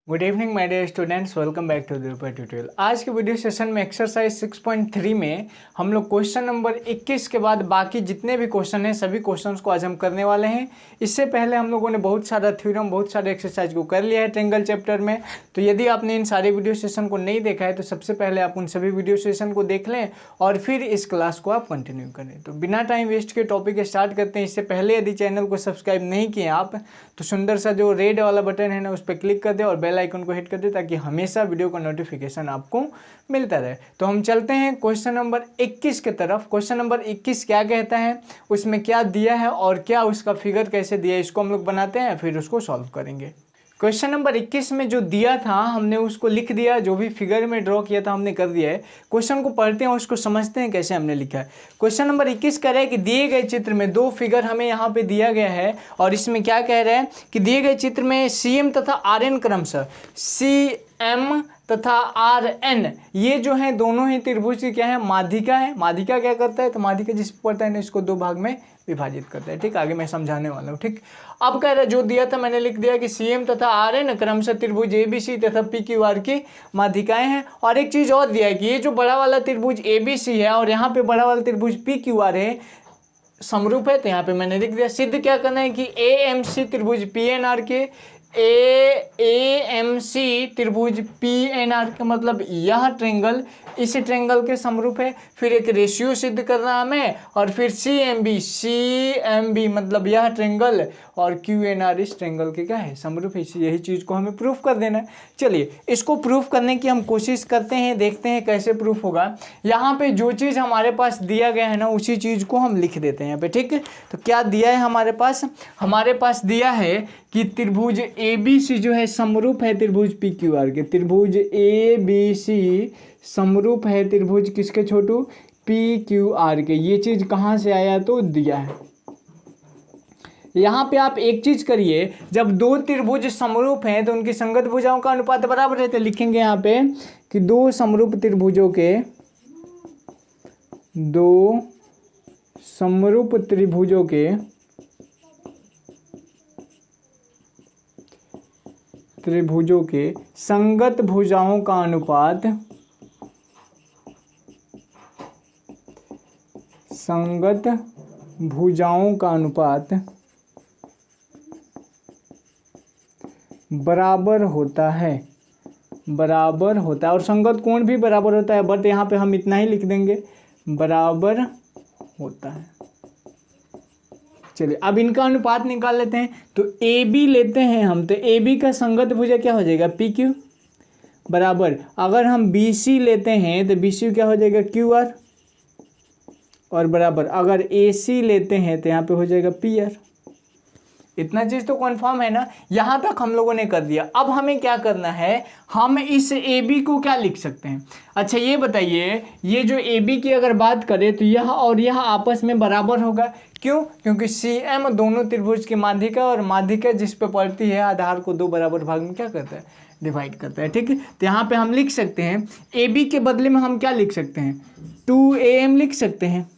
Good evening my dear students, welcome back to the tutorial. आज के video session में exercise 6.3 में हम लोग क्वेश्चन नंबर 21 के बाद बाकी जितने भी क्वेश्चन हैं सभी क्वेश्चंस को आज हम करने वाले हैं। इससे पहले हम लोगों ने बहुत सारा थ्योरम, बहुत सारे एक्सरसाइज को कर लिया है ट्रायंगल चैप्टर में। तो यदि आपने इन सारे वीडियो सेशन को नहीं देखा है तो सबसे पहले आप उन सभी वीडियो सेशन को देख लें और फिर इस क्लास को आप कंटिन्यू करें। तो बिना टाइम वेस्ट के टॉपिक स्टार्ट करते हैं। इससे पहले यदि चैनल को सब्सक्राइब नहीं किए आप तो सुंदर सा जो रेड वाला बटन है ना उस पर क्लिक कर दे और बेल आइकन को हिट कर दे ताकि हमेशा वीडियो का नोटिफिकेशन आपको मिलता रहे। तो हम चलते हैं क्वेश्चन नंबर 21 की तरफ। क्वेश्चन नंबर 21 क्या कहता है, उसमें क्या दिया है और क्या उसका फिगर कैसे दिया है, इसको हम लोग बनाते हैं फिर उसको सॉल्व करेंगे। क्वेश्चन नंबर 21 में जो दिया था हमने उसको लिख दिया, जो भी फिगर में ड्रॉ किया था हमने कर दिया है। क्वेश्चन को पढ़ते हैं और उसको समझते हैं कैसे हमने लिखा है। क्वेश्चन नंबर 21 कह रहा है कि दिए गए चित्र में दो फिगर हमें यहाँ पे दिया गया है और इसमें क्या कह रहा है कि दिए गए चित्र में CM तथा RN क्रमशः CM तथा RN ये जो है दोनों ही त्रिभुज की क्या है, माध्यिका है। माध्यिका क्या करता है, तो माध्यिका जिस पर पड़ता है ना इसको दो भाग में विभाजित करता है। ठीक, आगे मैं समझाने वाला हूँ। ठीक, अब कह रहा है जो दिया था मैंने लिख दिया कि CM तथा RN क्रमशः त्रिभुज ABC तथा PQR की माध्यिकाएं हैं। और एक चीज और दिया है कि ये जो बड़ा वाला त्रिभुज ABC है और यहाँ पे बड़ा वाला त्रिभुज PQR है समरूप है। तो यहाँ पे मैंने लिख दिया। सिद्ध क्या करना है कि AMC त्रिभुज PNR के AMC त्रिभुज PNR का मतलब यह ट्रायंगल इस ट्रायंगल के समरूप है। फिर एक रेशियो सिद्ध करना हमें और फिर CMB मतलब यह ट्रायंगल और QNR इस ट्रायंगल के क्या है, समरूप है। यही चीज को हमें प्रूफ कर देना है। चलिए इसको प्रूफ करने की हम कोशिश करते हैं, देखते हैं कैसे प्रूफ होगा। यहाँ पे जो चीज हमारे पास दिया गया है ना उसी चीज को हम लिख देते हैं यहाँ पे। ठीक, तो क्या दिया है हमारे पास दिया है कि त्रिभुज ABC जो है समरूप है त्रिभुज PQR के। त्रिभुज ABC समरूप है त्रिभुज किसके छोटू, PQR के। ये चीज कहाँ से आया, तो दिया है। यहाँ पे आप एक चीज करिए, जब दो त्रिभुज समरूप हैं तो उनकी संगत भुजाओं का अनुपात बराबर है। तो लिखेंगे यहाँ पे कि दो समरूप त्रिभुजों के संगत भुजाओं का अनुपात बराबर होता है और संगत कोण भी बराबर होता है। बट यहाँ पे हम इतना ही लिख देंगे, बराबर होता है। चलिए अब इनका अनुपात निकाल लेते हैं। तो AB लेते हैं हम, तो AB का संगत भुजा क्या हो जाएगा, PQ बराबर। अगर हम BC लेते हैं तो BC क्या हो जाएगा, QR और बराबर। अगर AC लेते हैं तो यहाँ पे हो जाएगा PR। इतना चीज तो कंफर्म है ना, यहां तक हम लोगों ने कर दिया। अब हमें क्या करना है, हम इस AB को क्या लिख सकते हैं। अच्छा ये बताइए, ये जो AB की अगर बात करें तो यह और यह आपस में बराबर होगा। क्यों, क्योंकि CM दोनों त्रिभुज की माध्यिका और माध्यिका जिस पे पड़ती है आधार को दो बराबर भाग में क्या करता है, डिवाइड करता है। ठीक है, तो यहाँ पे हम लिख सकते हैं AB के बदले में हम क्या लिख सकते हैं, 2AM लिख सकते हैं।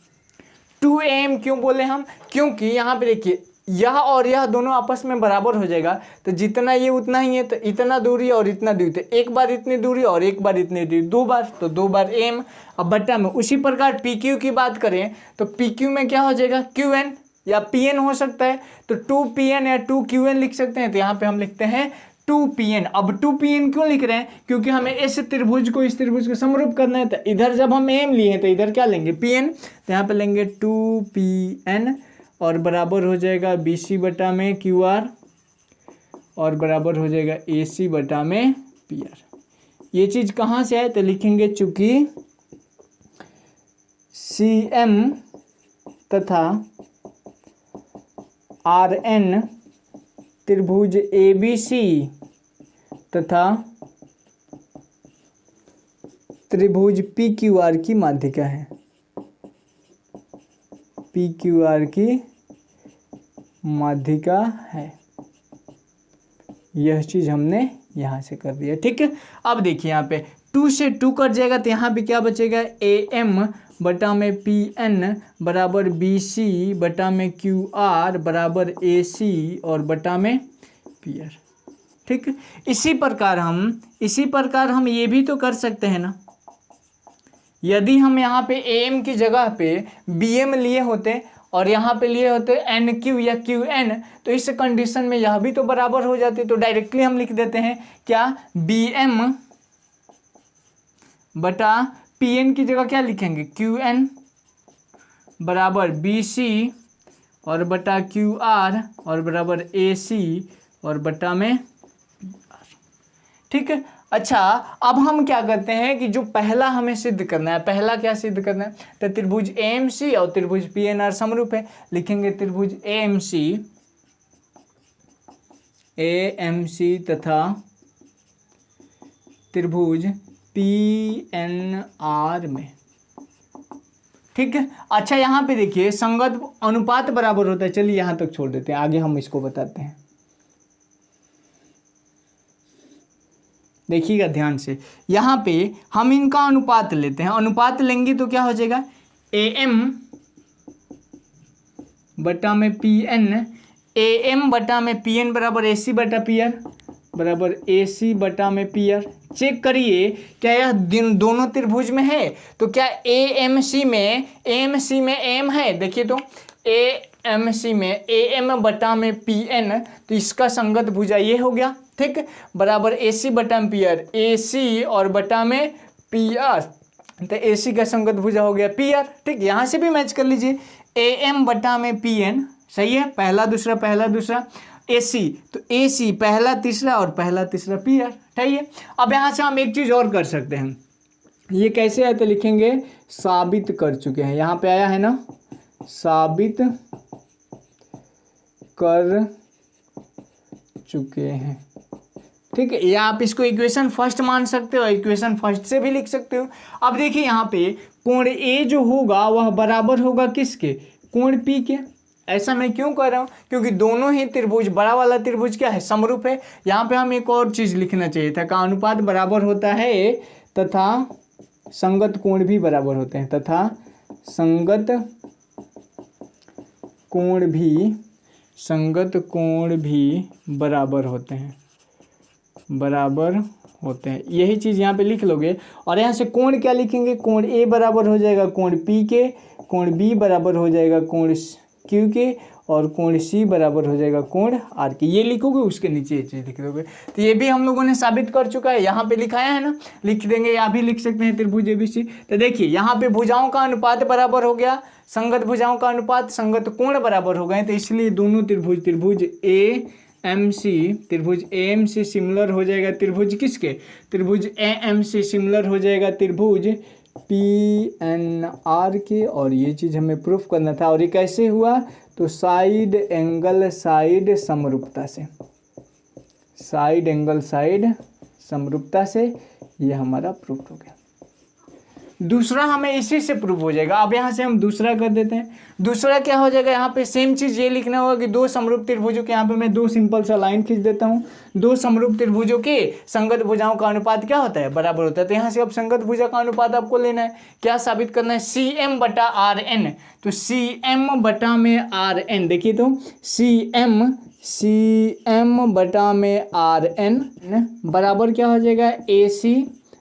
2AM क्यों बोले हम, क्योंकि यहाँ पे देखिए यह और यह दोनों आपस में बराबर हो जाएगा। तो जितना ये उतना ही है, तो इतना दूरी और इतना दूरी, तो एक बार इतनी दूरी और एक बार इतनी दूरी, दो बार, तो दो बार M। अब बट्टा में उसी प्रकार PQ की बात करें तो PQ में क्या हो जाएगा, QN या PN हो सकता है। तो 2PN या 2QN लिख सकते हैं। तो यहाँ पे हम लिखते हैं 2PN। अब 2PN क्यों लिख रहे हैं, क्योंकि हमें इस त्रिभुज को इस त्रिभुज को समरूप करना है। तो इधर जब हम M लिए हैं तो इधर क्या लेंगे, PN। तो यहाँ पे लेंगे 2PN और बराबर हो जाएगा BC बटा में QR और बराबर हो जाएगा AC बटा में PR। ये चीज कहाँ से आए, तो लिखेंगे चूंकि CM तथा RN त्रिभुज ABC तथा त्रिभुज PQR की माध्यिका है, PQR की माध्यिका है। यह चीज हमने यहां से कर दिया। ठीक है, अब देखिए यहाँ पे 2 से 2 कट जाएगा तो यहाँ पे क्या बचेगा, AM बटा में PN बराबर BC बटा में QR बराबर AC और बटा में PR। ठीक, इसी प्रकार हम ये भी तो कर सकते हैं ना। यदि हम यहाँ पे AM की जगह पे BM लिए होते और यहाँ पे लिए होते NQ या QN, तो इस कंडीशन में यह भी तो बराबर हो जाते। तो डायरेक्टली हम लिख देते हैं क्या, BM बटा PN की जगह क्या लिखेंगे, QN बराबर BC और बटा QR और बराबर AC और बटा में, ठीक है। अच्छा, अब हम क्या करते हैं कि जो पहला हमें सिद्ध करना है, पहला क्या सिद्ध करना है, तो त्रिभुज AMC और त्रिभुज PNR समरूप है। लिखेंगे त्रिभुज AMC तथा त्रिभुज PNR में, ठीक है। अच्छा, यहाँ पे देखिए संगत अनुपात बराबर होता है। चलिए यहाँ तक छोड़ देते हैं, आगे हम इसको बताते हैं। देखिएगा ध्यान से, यहाँ पे हम इनका अनुपात लेते हैं। अनुपात लेंगे तो क्या हो जाएगा, AM बटा में PN, AM बटा में PN बराबर AC बटा PR बराबर AC बटा में PR। चेक करिए क्या यह दोनों त्रिभुज में है, तो क्या AMC में AM है। देखिए तो AMC में AM बटा में PN, तो इसका संगत भुजा ये हो गया, ठीक, बराबर AC बटा में PR, AC और बटा में PR, तो AC का संगत भुजा हो गया PR, ठीक। यहाँ से भी मैच कर लीजिए, AM बटा में PN, सही है, पहला दूसरा AC, तो AC पहला तीसरा और पहला तीसरा PR, सही है। अब यहाँ से हम एक चीज़ और कर सकते हैं, ये कैसे है, तो लिखेंगे साबित कर चुके हैं। यहाँ पे आया है ना, साबित कर चुके हैं, ठीक है। या आप इसको इक्वेशन फर्स्ट मान सकते हो, इक्वेशन फर्स्ट से भी लिख सकते हो। अब देखिए यहाँ पे कोण A जो होगा वह बराबर होगा किसके, कोण P के। ऐसा मैं क्यों कर रहा हूँ, क्योंकि दोनों ही त्रिभुज, बड़ा वाला त्रिभुज क्या है, समरूप है। यहाँ पे हम एक और चीज लिखना चाहिए था, का अनुपात बराबर होता है तथा संगत कोण भी बराबर होते हैं, तथा संगत कोण भी बराबर होते हैं, यही चीज़ यहाँ पे लिख लोगे। और यहाँ से कोण क्या लिखेंगे, कोण A बराबर हो जाएगा कोण P के, कोण B बराबर हो जाएगा कोण Q के, और कोण C बराबर हो जाएगा कोण R के। ये लिखोगे, उसके नीचे ये चीज़ लिख दोगे। तो ये भी हम लोगों ने साबित कर चुका है, यहाँ पे लिखाया है ना, लिख देंगे, या भी लिख सकते हैं त्रिभुज ABC। तो देखिए यहाँ पे भुजाओं का अनुपात बराबर हो गया, संगत भुजाओं का अनुपात, संगत कोण बराबर हो गए, तो इसलिए दोनों त्रिभुज AMC सिमिलर हो जाएगा त्रिभुज किसके, त्रिभुज AMC सिमिलर हो जाएगा त्रिभुज PNR के। और ये चीज़ हमें प्रूफ करना था, और ये कैसे हुआ, तो साइड एंगल साइड समरूपता से ये हमारा प्रूफ हो गया। दूसरा हमें इसी से प्रूफ हो जाएगा। अब यहाँ से हम दूसरा कर देते हैं। दूसरा क्या हो जाएगा, यहाँ पे सेम चीज़ ये लिखना होगा कि दो समरूप त्रिभुजों के, यहाँ पे मैं दो सिंपल सा लाइन खींच देता हूँ, दो समरूप त्रिभुजों के संगत भुजाओं का अनुपात क्या होता है, बराबर होता है। तो यहाँ से अब संगत भुजा का अनुपात आपको लेना है, क्या साबित करना है, CM बटा RN। तो CM बटा में RN, देखिए तो CM बटा में RN बराबर क्या हो जाएगा, AC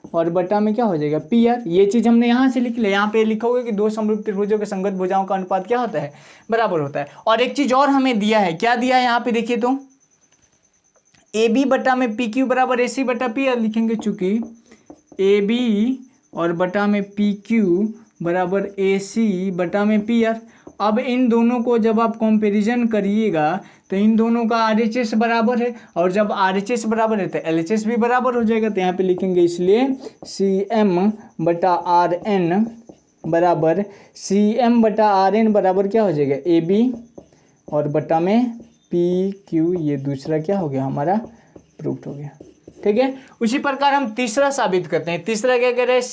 और बटा में क्या हो जाएगा, PR। ये चीज़ हमने यहाँ से लिख लिया। यहाँ पे लिखोगे कि दो समरूप त्रिभुजों के संगत भुजाओं का अनुपात क्या होता है, बराबर होता है। और एक चीज़ और हमें दिया है, क्या दिया है यहाँ पे देखिए तो, AB बटा में PQ बराबर AC बटा PR लिखेंगे, चूंकि AB और बटा में PQ बराबर AC बटा में PR। अब इन दोनों को जब आप कंपैरिजन करिएगा तो इन दोनों का RHS बराबर है, और जब RHS बराबर है तो LHS भी बराबर हो जाएगा। तो यहाँ पे लिखेंगे इसलिए CM बटा RN बराबर, CM बटा RN बराबर क्या हो जाएगा, AB और बटा में PQ। ये दूसरा क्या हो गया, हमारा प्रूफ हो गया, ठीक है। उसी प्रकार हम तीसरा साबित करते हैं। तीसरा क्या कह रहे हैं,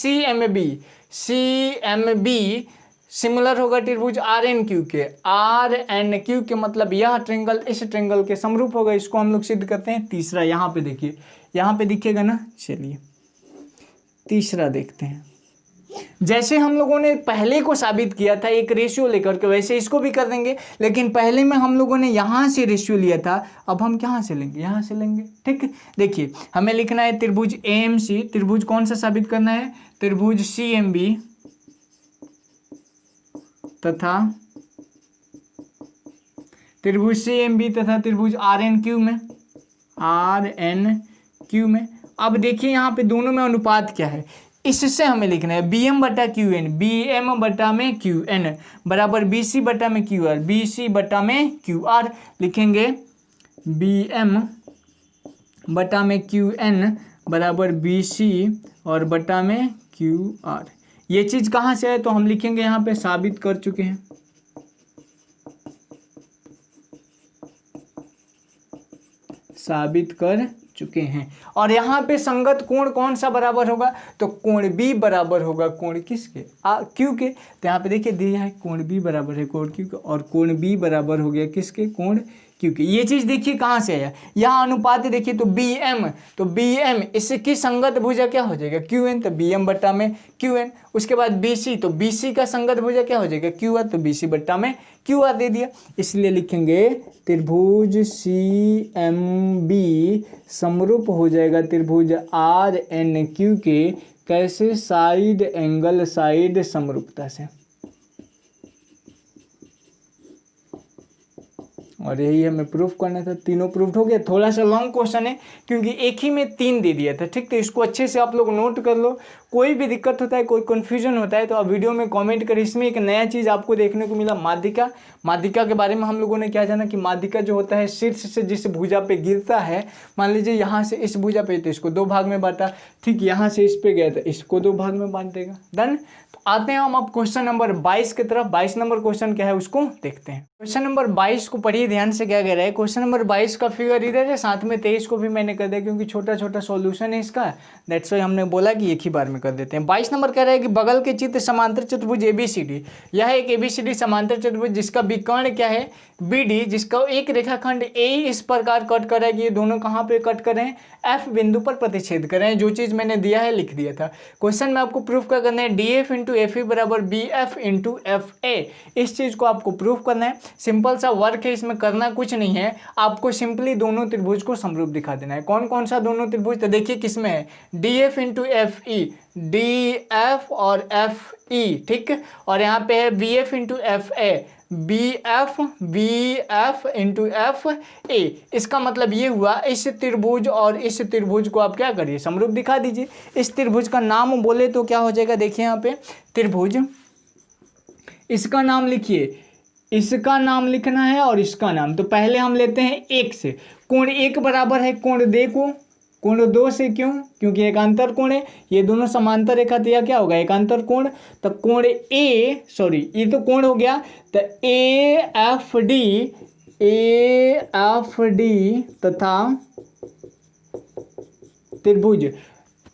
CMB सिमिलर होगा त्रिभुज RNQ के। RNQ के मतलब यह ट्रायंगल इस ट्रायंगल के समरूप होगा। इसको हम लोग सिद्ध करते हैं। तीसरा यहाँ पे देखिए, यहाँ पे दिखेगा ना, चलिए तीसरा देखते हैं। जैसे हम लोगों ने पहले को साबित किया था एक रेशियो लेकर के, वैसे इसको भी कर देंगे, लेकिन पहले में हम लोगों ने यहाँ से रेशियो लिया था, अब हम कहाँ से लेंगे, यहाँ से लेंगे। ठीक, देखिए हमें लिखना है त्रिभुज AMC, त्रिभुज कौन सा साबित करना है, त्रिभुज CMB तथा त्रिभुज CMB तथा त्रिभुज RNQ में। अब देखिए यहाँ पे दोनों में अनुपात क्या है, इससे हमें लिखना है BM बटा QN, BM बटा में QN बराबर BC बटा में QR, BC बटा में QR। लिखेंगे BM बटा में QN बराबर BC और बटा में QR। ये चीज़ कहाँ से है, तो हम लिखेंगे यहाँ पे साबित कर चुके हैं, साबित कर चुके हैं। और यहाँ पे संगत कोण कौन सा बराबर होगा, तो कोण B बराबर होगा कोण किसके, Q के। तो यहाँ पे देखिए दिया है कोण B बराबर है कोण Q के, और कोण B बराबर हो गया किसके, कोण Q के। ये चीज़ देखिए कहाँ से आया, यहाँ अनुपात देखिए, तो BM इसकी संगत भुजा क्या हो जाएगा, QN, तो BM बट्टा में QN। उसके बाद BC, तो BC का संगत भुजा क्या हो जाएगा, QR, तो BC बट्टा में QR दे दिया। इसलिए लिखेंगे त्रिभुज CMB समरूप हो जाएगा त्रिभुज RNQ के, कैसे, साइड एंगल साइड समरूपता से। और यही हमें प्रूफ करना था, तीनों प्रूफ हो गया। थोड़ा सा लॉन्ग क्वेश्चन है क्योंकि एक ही में 3 दे दिया था। ठीक, तो इसको अच्छे से आप लोग नोट कर लो। कोई भी दिक्कत होता है, कोई कन्फ्यूजन होता है तो आप वीडियो में कमेंट करें। इसमें एक नया चीज़ आपको देखने को मिला, माध्यिका। माध्यिका के बारे में हम लोगों ने क्या जाना कि माध्यिका जो होता है शीर्ष से जिस भुजा पे गिरता है, मान लीजिए यहाँ से इस भुजा पे, तो इसको 2 भाग में बांटा। ठीक, यहाँ से इस पे गया तो इसको 2 भाग में बांट देगा। डन। तो आते हैं हम अब क्वेश्चन नंबर 22 की तरफ। 22 नंबर क्वेश्चन क्या है उसको देखते हैं। क्वेश्चन नंबर 22 को पढ़िए ध्यान से, क्या कह रहा है। क्वेश्चन नंबर 22 का फिगर इधर है, साथ में 23 को भी मैंने कर दिया क्योंकि छोटा छोटा सॉल्यूशन है इसका, दैट्स व्हाई हमने बोला कि एक ही बार में कर देते हैं। 22 नंबर कह रहा है कि बगल के चित्र समांतर चतुर्भुज ABCD, यह एक ABCD समांतर चतुर्भुज जिसका विकर्ण क्या है BD, जिसका एक रेखाखंड A इस प्रकार कट कर रहा है कि ये दोनों कहाँ पे कट कर रहे हैं, F बिंदु पर प्रतिच्छेद कर रहे हैं। जो चीज़ मैंने दिया है लिख दिया था। क्वेश्चन में आपको प्रूफ क्या करना है, DF इंटू FE बराबर BF इंटू FA। इस चीज़ को आपको प्रूफ करना है। सिंपल सा वर्क है, इसमें करना कुछ नहीं है, आपको सिंपली दोनों त्रिभुज को समरूप दिखा देना है। कौन कौन सा दोनों त्रिभुज, तो देखिए किसमें है, DF इंटू FE, DF और FE। ठीक, और यहाँ पे है BF into FA, BF into FA। इसका मतलब ये हुआ इस त्रिभुज और इस त्रिभुज को आप क्या करिए, समरूप दिखा दीजिए। इस त्रिभुज का नाम बोले तो क्या हो जाएगा, देखिए यहाँ पे त्रिभुज, इसका नाम लिखिए, इसका नाम लिखना है और इसका नाम। तो पहले हम लेते हैं 1 से। कोण 1 बराबर है कोण 2 को, कोण 2 से, क्यों, क्योंकि एकांतर कोण है, ये दोनों समांतर रेखा, तो यह क्या होगा, एकांतर कोण। तो कोण ये तो कोण हो गया, तो AFD तथा त्रिभुज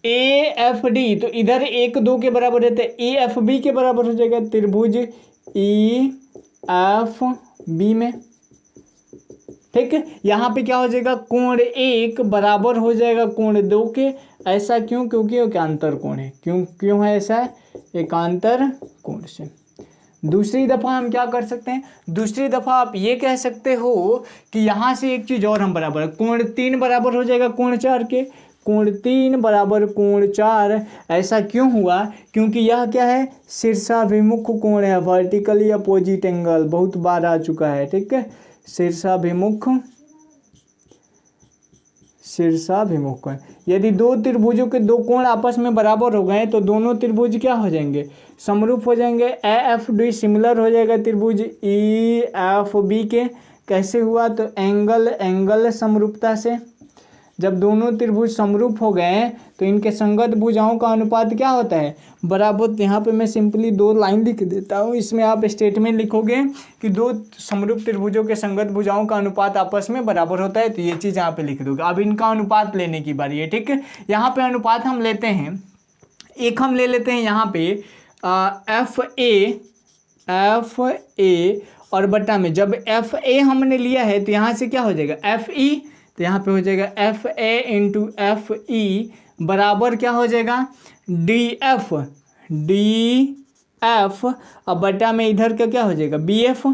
AFD, तो इधर 1 2 के बराबर है, तो AFB के बराबर हो जाएगा त्रिभुज EFB में। ठीक है, यहाँ पे क्या हो जाएगा, कोण 1 बराबर हो जाएगा कोण 2 के। ऐसा क्यों, क्योंकि एकांतर कोण है। क्यों है ऐसा, एकांतर कोण से। दूसरी दफ़ा हम क्या कर सकते हैं, दूसरी दफ़ा आप ये कह सकते हो कि यहाँ से एक चीज़ और हम बराबर, कोण 3 बराबर हो जाएगा कोण 4 के। कोण 3 बराबर कोण 4, ऐसा क्यों हुआ, क्योंकि यह क्या है, शीर्षाभिमुख कोण है, वर्टिकली अपोजिट एंगल, बहुत बार आ चुका है। ठीक है, शीर्षाभिमुख कोण। यदि 2 त्रिभुजों के 2 कोण आपस में बराबर हो गए तो दोनों त्रिभुज क्या हो जाएंगे, समरूप हो जाएंगे। AFD सिमिलर हो जाएगा त्रिभुज EFB के। कैसे हुआ, तो एंगल समरूपता से। जब दोनों त्रिभुज समरूप हो गए तो इनके संगत भुजाओं का अनुपात क्या होता है, बराबर। यहाँ पे मैं सिंपली 2 लाइन लिख देता हूँ, इसमें आप स्टेटमेंट लिखोगे कि 2 समरूप त्रिभुजों के संगत भुजाओं का अनुपात आपस में बराबर होता है, तो ये चीज़ यहाँ पे लिख दोगे। अब इनका अनुपात लेने की बारी है। ठीक है, यहाँ पे अनुपात हम लेते हैं, एक हम ले लेते हैं यहाँ पे FA और बटा में, जब FA हमने लिया है तो यहाँ से क्या हो जाएगा, FE, तो यहाँ पे हो जाएगा FA इंटू FE बराबर क्या हो जाएगा, डी एफ, अब बटा में इधर का क्या हो जाएगा बी एफ।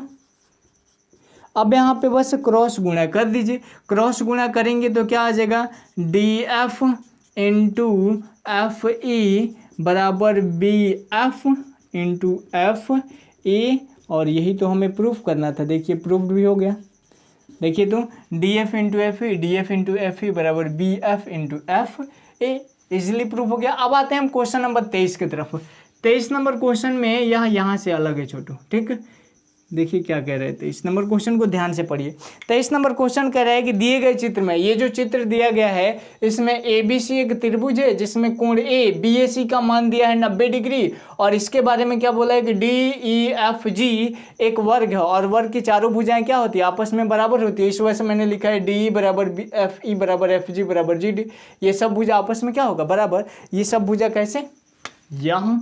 अब यहाँ पे बस क्रॉस गुणा कर दीजिए, क्रॉस गुणा करेंगे तो क्या आ जाएगा D F into F E बराबर B F into F A, और यही तो हमें प्रूफ करना था। देखिए प्रूफ भी हो गया। देखिए तो D F into F E, D F into F E बराबर B F into F A, easily proof हो गया। अब आते हैं हम क्वेश्चन नंबर 23 की तरफ। 23 नंबर क्वेश्चन में यह यहाँ से अलग है छोटू, ठीक। देखिए क्या कह रहे थे, इस नंबर क्वेश्चन को ध्यान से पढ़िए। 23 नंबर क्वेश्चन कह रहा है कि दिए गए चित्र में, ये जो चित्र दिया गया है इसमें ए बी सी एक त्रिभुज है जिसमें कोण ए बी ए सी का मान दिया है 90 डिग्री, और इसके बारे में क्या बोला है कि डी ई एफ जी एक वर्ग है, और वर्ग की चारों भुजाएं क्या होती है आपस में बराबर होती है। इस वजह से मैंने लिखा है डी बराबर बी एफ ई बराबर एफ जी बराबर जी डी, ये सब भुजा आपस में क्या होगा बराबर। ये सब भुजा कैसे, यह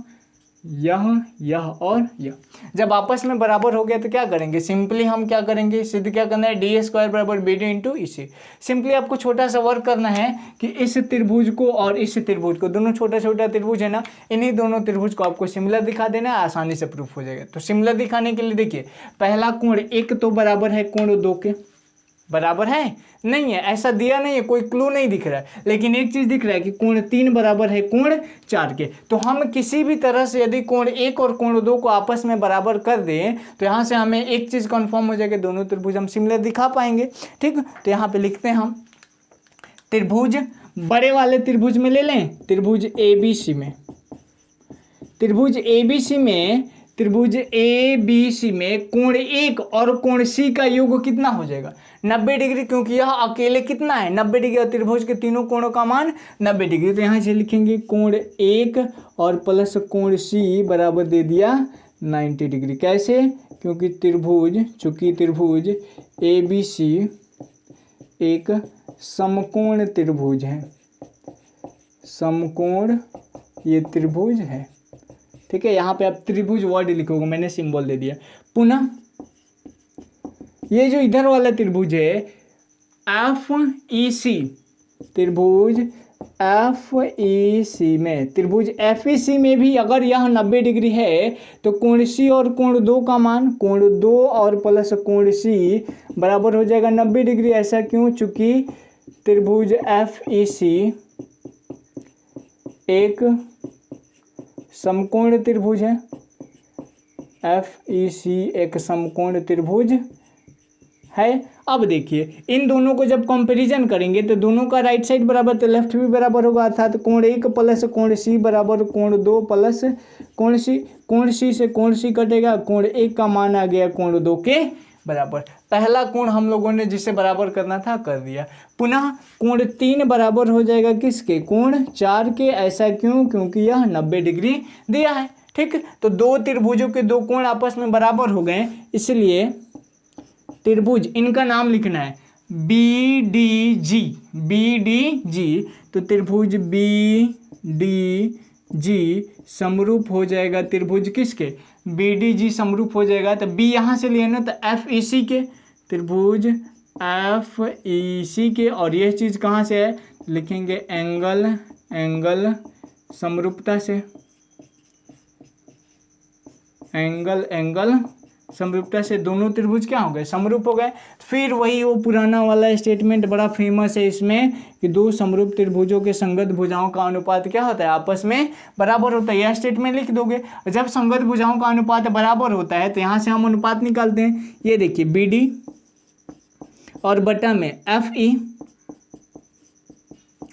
और यह जब आपस में बराबर हो गया तो क्या करेंगे, सिंपली हम क्या करेंगे, सिद्ध क्या करना है डी स्क्वायर बराबर बी डी इंटू इसी। सिंपली आपको छोटा सा वर्क करना है कि इस त्रिभुज को और इस त्रिभुज को, दोनों छोटा छोटा त्रिभुज है ना, इन्हीं दोनों त्रिभुज को आपको सिमिलर दिखा देना है, आसानी से प्रूफ हो जाएगा। तो सिमिलर दिखाने के लिए देखिए, पहला कोण एक तो बराबर है कोण दो के, बराबर है नहीं है, ऐसा दिया नहीं है, कोई क्लू नहीं दिख रहा है, लेकिन एक चीज दिख रहा है कि कोण 3 बराबर है कोण 4 के। तो हम किसी भी तरह से यदि कोण 1 और कोण 2 को आपस में बराबर कर दें तो यहाँ से हमें एक चीज कंफर्म हो जाएगी, दोनों त्रिभुज हम सिमिलर दिखा पाएंगे, ठीक। तो यहाँ पे लिखते हैं हम त्रिभुज, बड़े वाले त्रिभुज में ले लें, त्रिभुज ABC में, त्रिभुज ABC में, त्रिभुज ABC में कोण 1 और कोण C का योग कितना हो जाएगा 90 डिग्री, क्योंकि यह अकेले कितना है 90 डिग्री, और त्रिभुज के तीनों कोणों का मान 90 डिग्री। तो यहाँ से लिखेंगे कोण 1 और प्लस कोण C बराबर दे दिया 90 डिग्री। कैसे, क्योंकि त्रिभुज, चूंकि त्रिभुज ABC एक समकोण त्रिभुज है, समकोण ये त्रिभुज है, ठीक है। यहाँ पे आप त्रिभुज वर्ड लिखोगे, मैंने सिंबल दे दिया। पुनः ये जो इधर वाला त्रिभुज है FEC, त्रिभुज FEC में, त्रिभुज FEC में भी अगर यह 90 डिग्री है तो कोण C और कोण 2 का मान, कोण 2 और प्लस कोण C बराबर हो जाएगा 90 डिग्री। ऐसा क्यों, चूंकि त्रिभुज FEC एक समकोण त्रिभुज है, FEC एक समकोण त्रिभुज है। अब देखिए इन दोनों को जब कंपैरिजन करेंगे तो दोनों का राइट साइड बराबर तो लेफ्ट भी बराबर होगा, अर्थात कोण 1 प्लस कोण C बराबर कोण 2 प्लस कोण C, कोण C से कोण C कटेगा, कोण 1 का मान आ गया कोण 2 के बराबर। पहला कोण हम लोगों ने जिसे बराबर करना था कर दिया। पुनः कोण 3 बराबर हो जाएगा किसके, कोण 4 के। ऐसा क्यों, क्योंकि यह 90 डिग्री दिया है, ठीक। तो दो त्रिभुजों के दो कोण आपस में बराबर हो गए, इसलिए त्रिभुज, इनका नाम लिखना है BDG, BDG। तो त्रिभुज BDG समरूप हो जाएगा त्रिभुज किसके, BDG समरूप हो जाएगा। तो B यहाँ से लेना तो FEC के, त्रिभुज FEC के, और यह चीज़ कहाँ से है, लिखेंगे एंगल समरूपता से, एंगल समरूपता से दोनों त्रिभुज क्या हो गए, समरूप हो गए। फिर वही वो पुराना वाला स्टेटमेंट बड़ा फेमस है इसमें कि दो समरूप त्रिभुजों के संगत भुजाओं का अनुपात क्या होता है, आपस में बराबर होता है। यह स्टेटमेंट लिख दोगे। जब संगत भुजाओं का अनुपात बराबर होता है तो यहाँ से हम अनुपात निकालते हैं। ये देखिए BD और बटा में FE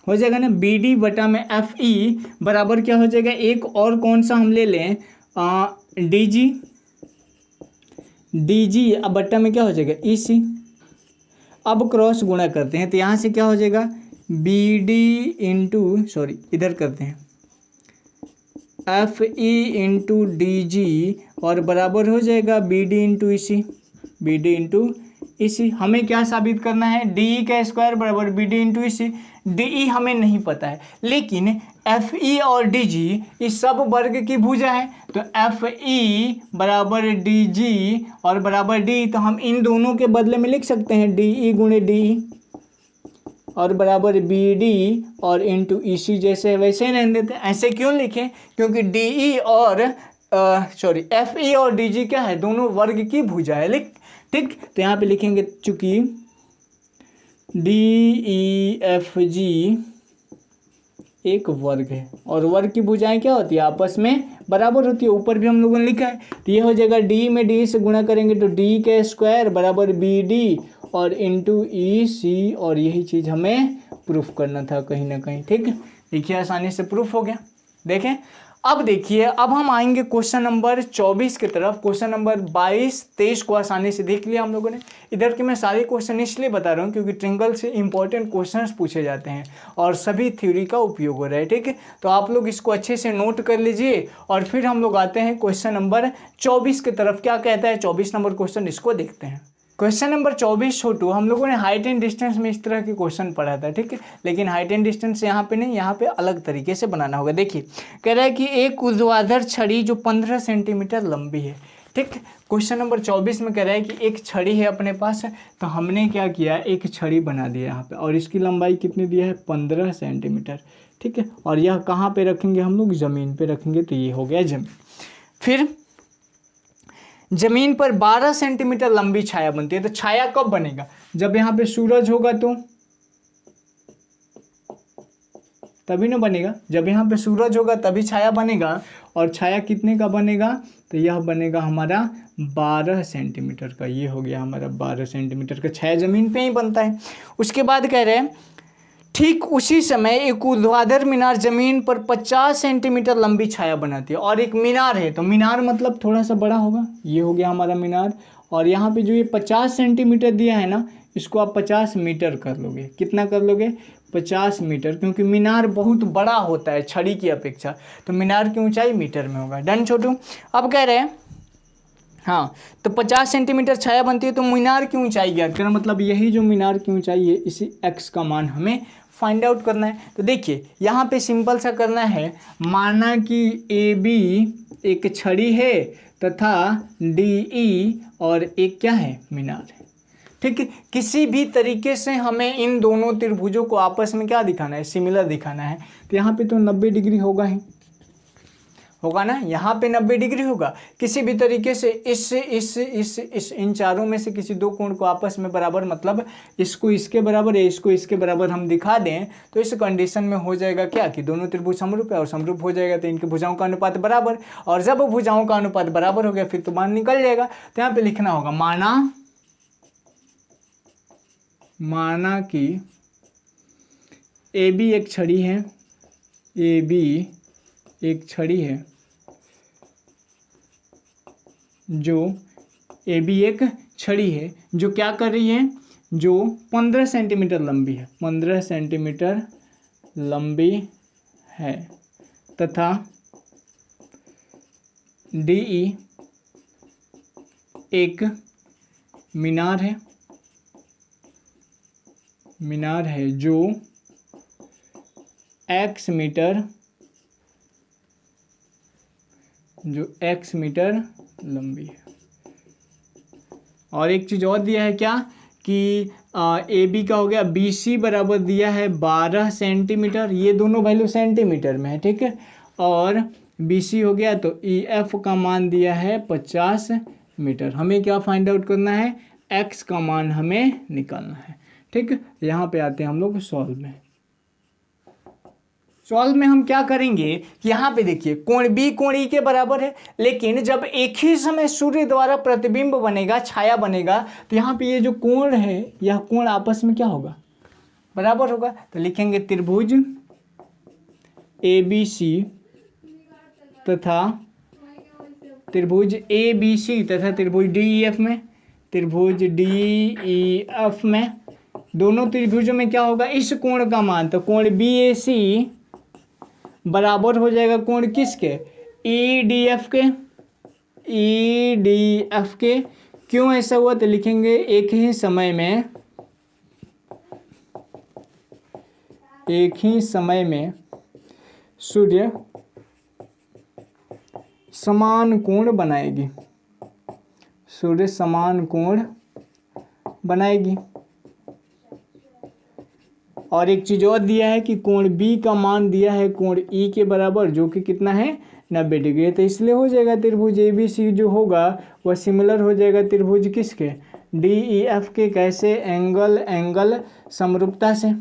हो जाएगा ना, BD बटा में FE बराबर क्या हो जाएगा, एक और कौन सा हम ले लें, DG अब बट्टा में क्या हो जाएगा EC। अब क्रॉस गुणा करते हैं तो यहाँ से क्या हो जाएगा BD इंटू, सॉरी इधर करते हैं, FE इंटू DG और बराबर हो जाएगा BD into EC, BD into EC। हमें क्या साबित करना है, DE का स्क्वायर बराबर BD इंटू EC। DE हमें नहीं पता है, लेकिन FE और DG इस सब वर्ग की भुजा है, तो FE बराबर DG और बराबर D, तो हम इन दोनों के बदले में लिख सकते हैं DE गुणे DE, और बराबर बी डी और इंटू ई सी जैसे वैसे ही रहने देते हैं। ऐसे क्यों लिखें? क्योंकि डी ई और एफ ई और डी जी क्या है? दोनों वर्ग की भुजा है। ठीक, तो यहाँ पे लिखेंगे चूंकि डी ई एफ जी एक वर्ग है और वर्ग की भुजाएं क्या होती है? आपस में बराबर होती है। ऊपर भी हम लोगों ने लिखा है, तो ये हो जाएगा डी में डी से गुणा करेंगे तो डी के स्क्वायर बराबर बी डी और इंटू ई सी, और यही चीज़ हमें प्रूफ करना था कहीं ना कहीं। ठीक, देखिए आसानी से प्रूफ हो गया। देखें, अब देखिए, अब हम आएंगे क्वेश्चन नंबर 24 की तरफ। क्वेश्चन नंबर 22, 23 को आसानी से देख लिया हम लोगों ने। इधर के मैं सारे क्वेश्चन इसलिए बता रहा हूँ क्योंकि ट्रिंगल से इंपॉर्टेंट क्वेश्चंस पूछे जाते हैं और सभी थ्योरी का उपयोग हो रहा है। ठीक है, तो आप लोग इसको अच्छे से नोट कर लीजिए और फिर हम लोग आते हैं क्वेश्चन नंबर 24 की तरफ। क्या कहता है 24 नंबर क्वेश्चन, इसको देखते हैं। क्वेश्चन नंबर 24 छोटू, हम लोगों ने हाइट एंड डिस्टेंस में इस तरह के क्वेश्चन पढ़ा था। ठीक है, लेकिन हाइट एंड डिस्टेंस यहाँ पे नहीं, यहाँ पे अलग तरीके से बनाना होगा। देखिए, कह रहा है कि एक ऊर्ध्वाधर छड़ी जो 15 सेंटीमीटर लंबी है। ठीक, क्वेश्चन नंबर 24 में कह रहा है कि एक छड़ी है अपने पास, तो हमने क्या किया, एक छड़ी बना दिया यहाँ पे और इसकी लंबाई कितनी दिया है? 15 सेंटीमीटर। ठीक है, और यह कहाँ पे रखेंगे हम लोग? ज़मीन पे रखेंगे, तो ये हो गया ज़मीन। फिर जमीन पर 12 सेंटीमीटर लंबी छाया बनती है। तो छाया कब बनेगा? जब यहाँ पे सूरज होगा तो तभी ना बनेगा। जब यहाँ पे सूरज होगा तभी छाया बनेगा। और छाया कितने का बनेगा? तो यह बनेगा हमारा 12 सेंटीमीटर का। ये हो गया हमारा 12 सेंटीमीटर का छाया जमीन पे ही बनता है। उसके बाद कह रहे हैं ठीक उसी समय एक ऊर्ध्वाधर मीनार जमीन पर 50 सेंटीमीटर लंबी छाया बनाती है। और एक मीनार है, तो मीनार मतलब थोड़ा सा बड़ा होगा। ये हो गया हमारा मीनार। और यहाँ पे जो ये 50 सेंटीमीटर दिया है ना, इसको आप 50 मीटर कर लोगे। कितना कर लोगे? 50 मीटर, क्योंकि मीनार बहुत बड़ा होता है छड़ी की अपेक्षा, तो मीनार की ऊंचाई मीटर में होगा। डन छोटू। अब कह रहे हैं हाँ, तो 50 सेंटीमीटर छाया बनती है, तो मीनार की ऊंचाई ज्ञात करना, मतलब यही जो मीनार की ऊंचाई है इसी x का मान हमें फाइंड आउट करना है। तो देखिए, यहाँ पे सिंपल सा करना है, माना कि ए बी एक छड़ी है तथा डी ई और एक क्या है? मीनार है। ठीक है, किसी भी तरीके से हमें इन दोनों त्रिभुजों को आपस में क्या दिखाना है? सिमिलर दिखाना है। तो यहाँ पे तो 90 डिग्री होगा ही, होगा ना, यहाँ पे 90 डिग्री होगा। किसी भी तरीके से इस इन चारों में से किसी दो कोण को आपस में बराबर, मतलब इसको इसके बराबर है, इसको इसके बराबर हम दिखा दें, तो इस कंडीशन में हो जाएगा क्या कि दोनों त्रिभुज समरूप है, और समरूप हो जाएगा तो इनकी भुजाओं का अनुपात बराबर। और जब भुजाओं का अनुपात बराबर हो गया फिर तो मान निकल जाएगा। तो यहाँ पे लिखना होगा माना कि ए बी एक छड़ी है, ए बी एक छड़ी है जो ए बी एक छड़ी है जो क्या कर रही है? जो 15 सेंटीमीटर लंबी है, 15 सेंटीमीटर लंबी है, तथा डी ई एक मीनार है जो x मीटर लंबी है। और एक चीज़ और दिया है क्या कि ए बी का हो गया, बी सी बराबर दिया है 12 सेंटीमीटर, ये दोनों वैल्यू सेंटीमीटर में है। ठीक है, और बी सी हो गया, तो ई एफ का मान दिया है 50 मीटर। हमें क्या फाइंड आउट करना है? एक्स का मान हमें निकालना है। ठीक है, यहाँ पे आते हैं हम लोग सॉल्व में। सॉल्व में हम क्या करेंगे, यहाँ पे देखिए कोण बी कोण ई के बराबर है, लेकिन जब एक ही समय सूर्य द्वारा प्रतिबिंब बनेगा, छाया बनेगा, तो यहाँ पे ये जो कोण है यह कोण आपस में क्या होगा? बराबर होगा। तो लिखेंगे त्रिभुज ए बी सी तथा त्रिभुज ए बी सी तथा त्रिभुज डी ई एफ में, त्रिभुज डी ई एफ में दोनों त्रिभुजों में क्या होगा? इस कोण का मान, तो कोण बी ए सी बराबर हो जाएगा कोण किसके? ई डी एफ के, ई डी एफ के। क्यों ऐसा हुआ? तो लिखेंगे एक ही समय में सूर्य समान कोण बनाएगी, सूर्य समान कोण बनाएगी, और एक चीज़ और दिया है कि कोण बी का मान दिया है कोण ई के बराबर, जो कि कितना है 90 डिग्री। तो इसलिए हो जाएगा त्रिभुज ABC जो होगा वह सिमिलर हो जाएगा त्रिभुज किसके, DEF के। कैसे, एंगल समरूपता से।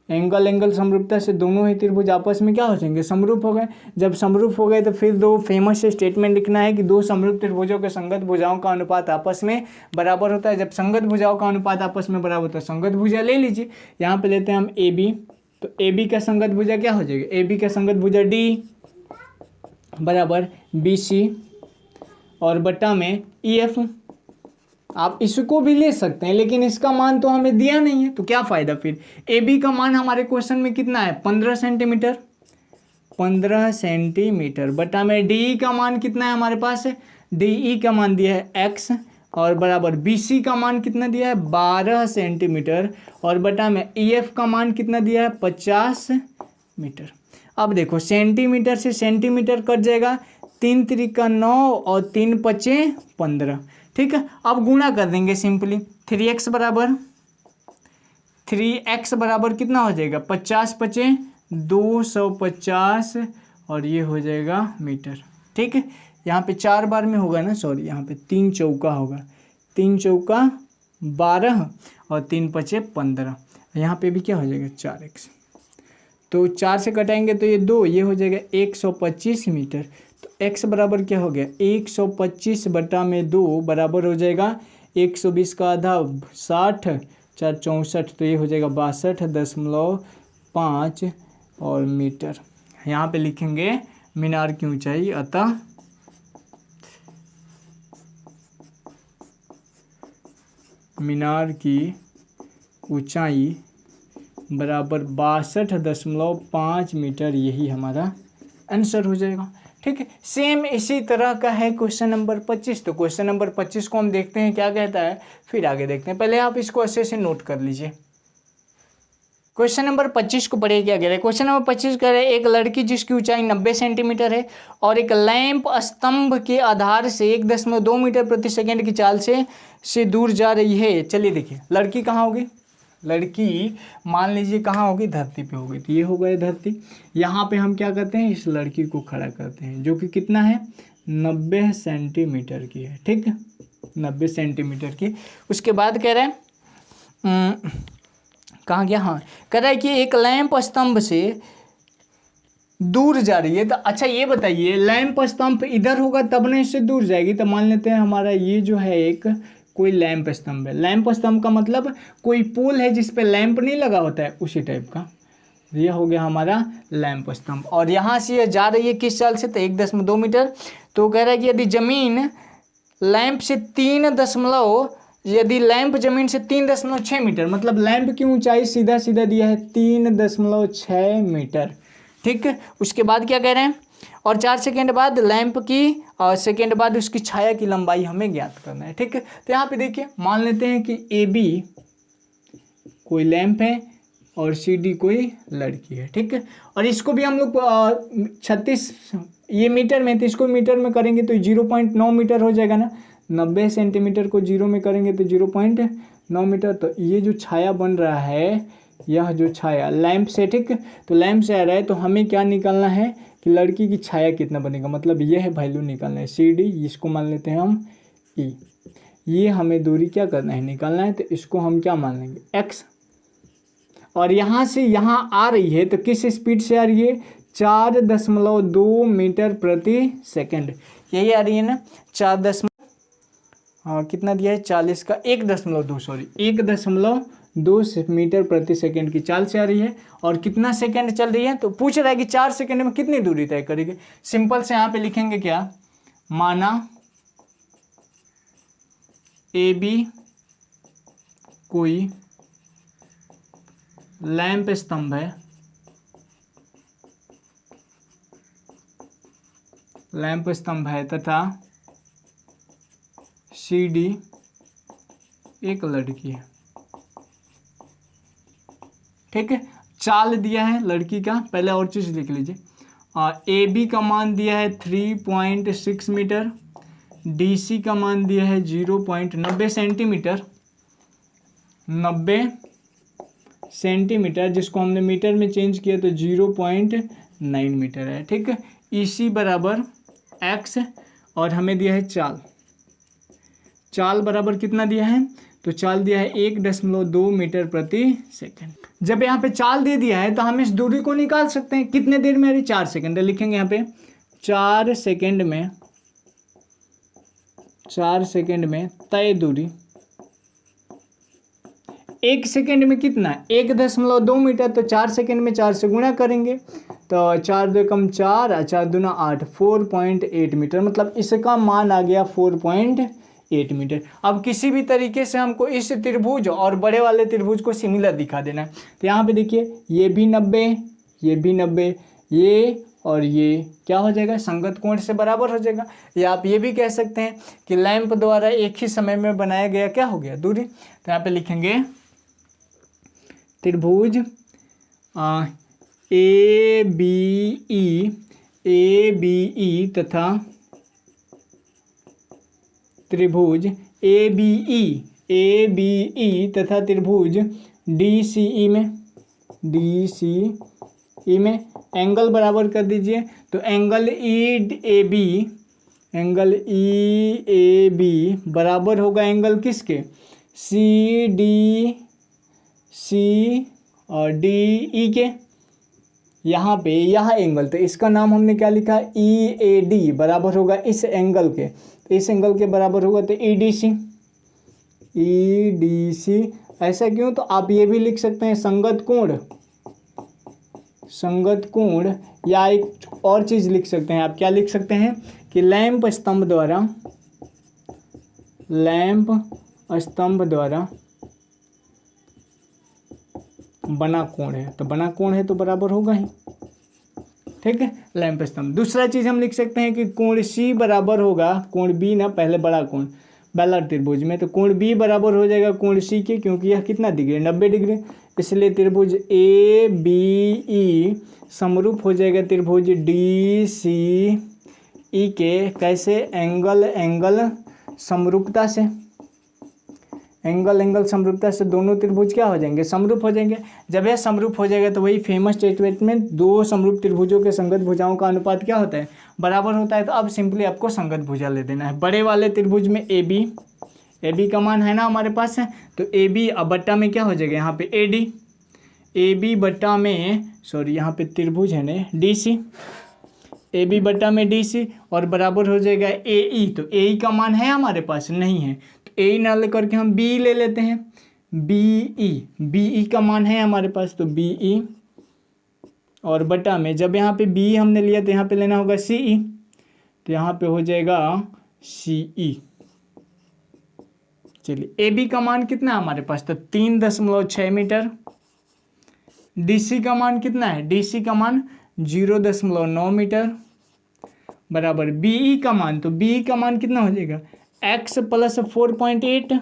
एंगल समरूपता से दोनों ही त्रिभुज आपस में क्या हो जाएंगे, समरूप हो गए। जब समरूप हो गए तो फिर दो फेमस स्टेटमेंट लिखना है कि दो समरूप त्रिभुजों के संगत भुजाओं का अनुपात आपस में बराबर होता है। जब संगत भुजाओं का अनुपात आपस में बराबर होता है, संगत भुजा ले लीजिए। यहाँ पे लेते हैं हम AB, तो AB का संगत भुजा क्या हो जाएगा, AB का संगत भुजा D बराबर BC और बटा में EF। आप इसको भी ले सकते हैं, लेकिन इसका मान तो हमें दिया नहीं है, तो क्या फ़ायदा फिर। AB का मान हमारे क्वेश्चन में कितना है, 15 सेंटीमीटर, 15 सेंटीमीटर बटा में DE का मान कितना है हमारे पास है, DE का मान दिया है X और बराबर BC का मान कितना दिया है 12 सेंटीमीटर और बटा में EF का मान कितना दिया है 50 मीटर। अब देखो सेंटीमीटर से सेंटीमीटर कट जाएगा, 3 त्रिका 9 और 3 पचे 15, ठीक है। अब गुणा कर देंगे सिंपली, 3x बराबर कितना हो जाएगा 50 पचे 250 और ये हो जाएगा मीटर, ठीक है। यहाँ पे 4 बार में होगा ना, सॉरी यहाँ पे 3 चौका होगा, 3 चौका 12 और 3 पचे 15, यहाँ पे भी क्या हो जाएगा 4x, तो 4 से कटाएंगे तो ये 2, ये हो जाएगा 125 मीटर। तो x बराबर क्या हो गया 125 बटा में 2 बराबर हो जाएगा 120 का आधा 60, 4 64, तो ये हो जाएगा 62.5 और मीटर। यहाँ पे लिखेंगे मीनार की ऊंचाई, अतः मीनार की ऊंचाई बराबर 62.5 मीटर, यही हमारा आंसर हो जाएगा, ठीक है। सेम इसी तरह का है क्वेश्चन नंबर 25। तो क्वेश्चन नंबर 25 को हम देखते हैं क्या कहता है, फिर आगे देखते हैं। पहले आप इसको अच्छे से नोट कर लीजिए। क्वेश्चन नंबर 25 को पढ़िए क्या कह रहे हैं। क्वेश्चन नंबर 25 कह रहे हैं एक लड़की जिसकी ऊंचाई 90 सेंटीमीटर है और एक लैंप स्तंभ के आधार से 1.2 मीटर प्रति सेकंड की चाल से दूर जा रही है। चलिए देखिए, लड़की कहाँ होगी, लड़की मान लीजिए कहाँ होगी, धरती पे होगी। तो ये हो गया धरती, यहाँ पे हम क्या करते हैं, इस लड़की को खड़ा करते हैं, जो कि कितना है 90 सेंटीमीटर की है, ठीक है, 90 सेंटीमीटर की। उसके बाद कह रहे हैं कहाँ गया, हाँ, कह रहा है कि एक लैंप स्तंभ से दूर जा रही है। तो अच्छा ये बताइए, लैंप स्तंभ इधर होगा तब ना इससे दूर जाएगी। तो मान लेते हैं हमारा ये जो है एक कोई लैंप स्तंभ है। लैंप स्तंभ का मतलब कोई पोल है जिस पे लैंप नहीं लगा होता है, उसी टाइप का। ये हो गया हमारा लैंप स्तंभ और यहाँ से ये जा रही है किस चाल से, तो 1.2 मीटर। तो कह रहा है कि यदि जमीन लैंप से 3 यदि लैंप जमीन से 3.6 मीटर, मतलब लैंप की ऊंचाई सीधा सीधा दिया है 3.6 मीटर, ठीक है। उसके बाद क्या कह रहे हैं, और 4 सेकेंड बाद लैंप की और सेकेंड बाद उसकी छाया की लंबाई हमें ज्ञात करना है, ठीक है। तो यहाँ पे देखिए मान लेते हैं कि AB कोई लैंप है और CD कोई लड़की है, ठीक है। और इसको भी हम लोग 36 ये मीटर में, तो इसको मीटर में करेंगे तो 0.9 मीटर हो जाएगा ना। 90 सेंटीमीटर को 0 में करेंगे तो 0.9 मीटर। तो ये जो छाया बन रहा है, यह जो छाया लैंप से, ठीक, तो लैंप से आ रहा है, तो हमें क्या निकालना है कि लड़की की छाया कितना बनेगा, मतलब यह वैल्यू निकालना है CD, इसको मान लेते हैं हम E। ये हमें दूरी क्या करना है, निकालना है। तो इसको हम क्या मान लेंगे X, और यहाँ से यहाँ आ रही है तो किस स्पीड से आ रही है, 4.2 मीटर प्रति सेकंड, यही आ रही है ना। 4 कितना दिया है 40 का 1.2, सॉरी 1.2 मीटर प्रति सेकंड की चाल से आ रही है। और कितना सेकंड चल रही है, तो पूछ रहा है कि 4 सेकंड में कितनी दूरी तय करेगी। सिंपल से यहाँ पे लिखेंगे क्या, माना AB कोई लैंप स्तंभ है, लैंप स्तंभ है तथा CD एक लड़की है, ठीक है। चाल दिया है लड़की का, पहले और चीज लिख लीजिए। AB का मान दिया है 3.6 मीटर, DC का मान दिया है 0.90 सेंटीमीटर, 90 सेंटीमीटर, जिसको हमने मीटर में चेंज किया तो 0.9 मीटर है। ठीक है, इसी बराबर x और हमें दिया है चाल। चाल बराबर कितना दिया है, तो चाल दिया है 1.2 मीटर प्रति सेकंड। जब यहाँ पे चाल दे दिया है तो हम इस दूरी को निकाल सकते हैं। कितने देर में, अरे 4 सेकंड लिखेंगे यहाँ पे। 4 सेकंड में, 4 सेकंड में तय दूरी 1 सेकंड में कितना, 1.2 मीटर, तो 4 सेकंड में 4 से गुणा करेंगे तो 4 2 कम 4 और 4 दूना 8, 4.8 मीटर, मतलब इसका मान आ गया 4.8 मीटर। अब किसी भी तरीके से हमको इस त्रिभुज और बड़े वाले त्रिभुज को सिमिलर दिखा देना है। तो यहाँ पे देखिए ये भी 90, ये भी 90, ये और ये क्या हो जाएगा, संगत कोण से बराबर हो जाएगा। या आप ये भी कह सकते हैं कि लैंप द्वारा एक ही समय में बनाया गया क्या हो गया, दूरी। तो यहाँ पे लिखेंगे त्रिभुज ABE तथा त्रिभुज ABE तथा त्रिभुज DCE में एंगल बराबर कर दीजिए। तो एंगल EAB बराबर होगा एंगल किसके, CDC और DE के। यहाँ पे यह एंगल, तो इसका नाम हमने क्या लिखा, EAD बराबर होगा इस एंगल के, तो इस एंगल के बराबर होगा तो EDC। ऐसा क्यों, तो आप ये भी लिख सकते हैं संगत कोण, या एक और चीज़ लिख सकते हैं। आप क्या लिख सकते हैं कि लैंप स्तंभ द्वारा बना कोण है, तो बना कोण है तो बराबर होगा ही। ठीक है, लैंप स्तंभ। दूसरा चीज़ हम लिख सकते हैं कि कोण C बराबर होगा, कोण B ना, पहले बड़ा कोण बेलर त्रिभुज में, तो कोण B बराबर हो जाएगा कोण C के, क्योंकि यह कितना डिग्री, 90 डिग्री, इसलिए त्रिभुज ABE समरूप हो जाएगा त्रिभुज DCE के। कैसे, एंगल समरूपता से, एंगल समरूपता से दोनों त्रिभुज क्या हो जाएंगे, समरूप हो जाएंगे। जब यह समरूप हो जाएगा तो वही फेमस स्टेटमेंट, दो समरूप त्रिभुजों के संगत भुजाओं का अनुपात क्या होता है, बराबर होता है। तो अब सिंपली आपको संगत भुजा ले देना है। बड़े वाले त्रिभुज में AB का मान है ना हमारे पास है, तो AB अब बट्टा में क्या हो जाएगा, यहाँ पे AD, AB बट्टा में, सॉरी यहाँ पे त्रिभुज है ना DC, AB बट्टा में DC और बराबर हो जाएगा AE। तो AE का मान है हमारे पास, नहीं है, तो AE ना लेकर के हम BE ले लेते हैं। BE का मान है हमारे पास, तो BE और बटा में, जब यहाँ पे BE हमने लिया तो यहाँ पे लेना होगा CE, तो यहाँ पे हो जाएगा CE। चलिए AB का मान कितना है हमारे पास, तो 3.6 मीटर। DC का मान कितना है, DC का मान 0.9 मीटर बराबर BE का मान, तो BE का मान कितना हो जाएगा, x + 4.8,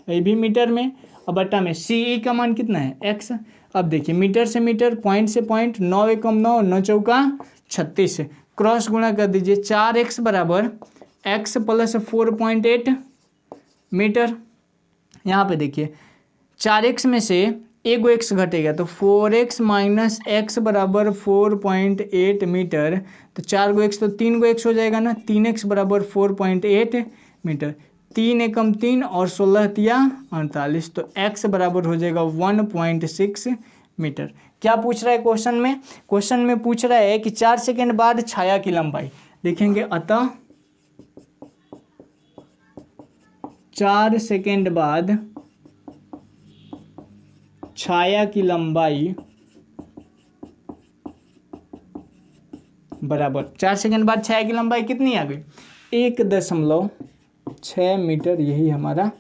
ये भी मीटर में, अब बटा में CE का मान कितना है, x। अब देखिए मीटर से मीटर, पॉइंट से पॉइंट, 9 एकम 9, 9 चौका 36, क्रॉस गुणा कर दीजिए, 4x बराबर x + 4.8 मीटर। यहाँ पे देखिए 4x में से एक गो x घटेगा, तो 4x - x बराबर 4.8 मीटर, तो 4 गो x तो 3 गो x हो जाएगा ना, 3x बराबर 4.8 मीटर, 3 एकम 3 और 16 तिया 48, तो x बराबर हो जाएगा 1.6 मीटर। क्या पूछ रहा है क्वेश्चन में, क्वेश्चन में पूछ रहा है कि 4 सेकंड बाद छाया की लंबाई देखेंगे, अतः 4 सेकंड बाद छाया की लंबाई बराबर, 4 सेकंड बाद छाया की लंबाई कितनी आ गई, 1.6 मीटर। यही हमारा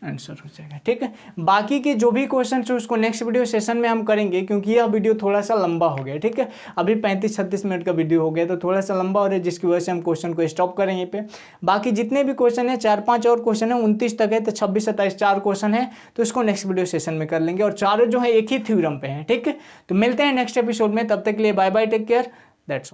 आंसर हो जाएगा। ठीक है, बाकी के जो भी क्वेश्चन है उसको नेक्स्ट वीडियो सेशन में हम करेंगे, क्योंकि यह वीडियो थोड़ा सा लंबा हो गया। ठीक है, अभी 35-36 मिनट का वीडियो हो गया, तो थोड़ा सा लंबा हो रहा है, जिसकी वजह से हम क्वेश्चन को स्टॉप करें यहीं पे। बाकी जितने भी क्वेश्चन है, 4-5 और क्वेश्चन है, 29 तक है, तो 26-27 4 क्वेश्चन है, तो इसको नेक्स्ट वीडियो सेशन में कर लेंगे, और चारों जो है एक ही थ्योरम पे है। ठीक है, तो मिलते हैं नेक्स्ट एपिसोड में, तब तक के लिए bye bye, take care, that's all.